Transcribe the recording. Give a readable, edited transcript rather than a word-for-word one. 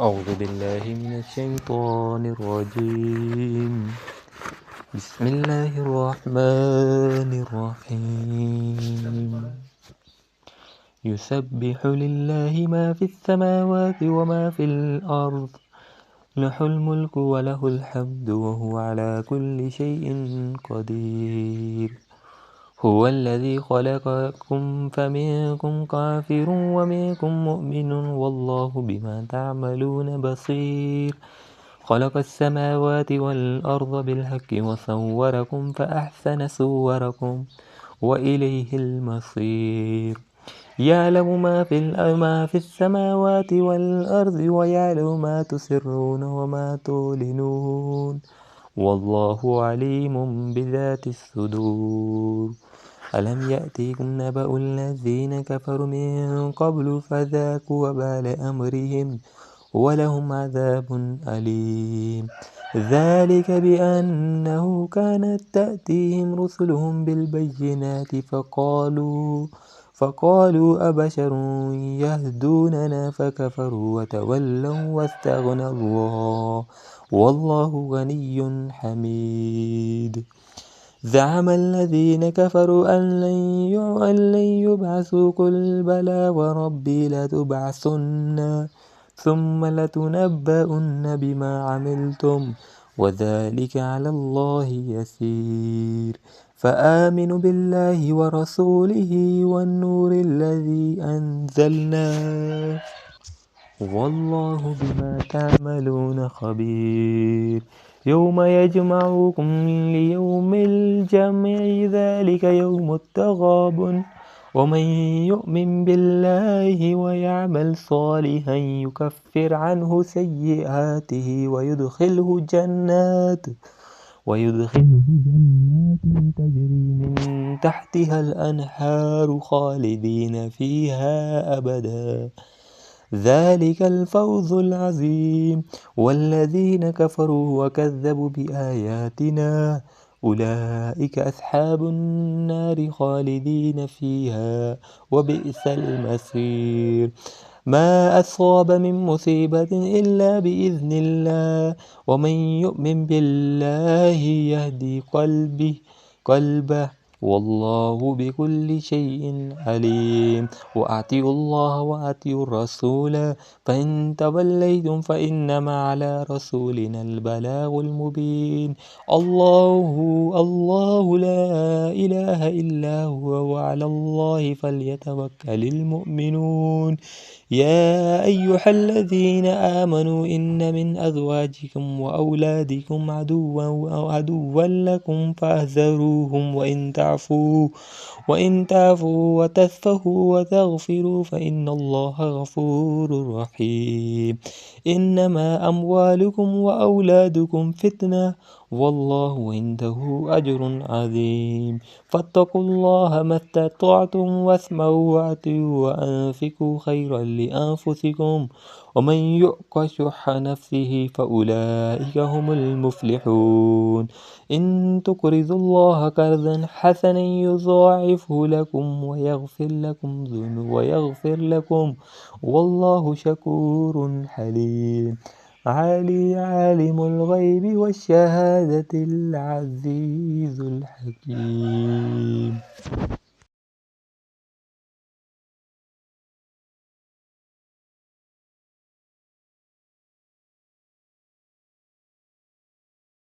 أعوذ بالله من الشيطان الرجيم. بسم الله الرحمن الرحيم. يسبح لله ما في السماوات وما في الأرض، له الملك وله الحمد وهو على كل شيء قدير. هو الذي خلقكم فمنكم كافر ومنكم مؤمن والله بما تعملون بصير. خلق السماوات والأرض بالحق وصوركم فأحسن صوركم وإليه المصير. يعلم ما في السماوات والأرض ويعلم ما تسرون وما تعلنون والله عليم بذات الصدور. ألم يأتكم نبأ الذين كفروا من قبل فذاقوا وبال أمرهم ولهم عذاب أليم. ذلك بأنه كانت تأتيهم رسلهم بالبينات فقالوا أبشر يهدوننا فكفروا وتولوا واستغنى الله والله غني حميد. زعم الذين كفروا أن لن يبعثوا قل بلى وربي لتبعثن ثم لتنبؤن بما عملتم وذلك على الله يسير. فآمنوا بالله ورسوله والنور الذي أنزلنا والله بما تعملون خبير. يوم يجمعكم ليوم الجمع ذلك يوم التغابن. ومن يؤمن بالله ويعمل صالحا يكفر عنه سيئاته ويدخله جنات تجري من تحتها الأنهار خالدين فيها أبدا ذلك الفوز العظيم. والذين كفروا وكذبوا بآياتنا أولئك أصحاب النار خالدين فيها وبئس المصير. ما أصاب من مصيبة إلا بإذن الله ومن يؤمن بالله يهدي قلبه والله بكل شيء عليم. وأطيعوا الله وأطيعوا الرسول فإن توليتم فإنما على رسولنا البلاغ المبين. الله لا إله إلا هو وعلى الله فليتوكل المؤمنون. يا أيها الذين آمنوا إن من أزواجكم وأولادكم عدوا لكم فاحذروهم وإن تعفوا وتصفحوا وتغفروا فإن الله غفور رحيم. إنما أموالكم وأولادكم فتنة والله عنده أجر عظيم. فاتقوا الله ما استطعتم واسمعوا وأطيعوا وأنفقوا خيرا لأنفسكم ومن يوق شح نفسه فأولئك هم المفلحون. إن تقرضوا الله قرضا حسنا يضاعفه لكم ويغفر لكم والله شكور حليم. عالم الغيب والشهادة العزيز الحكيم.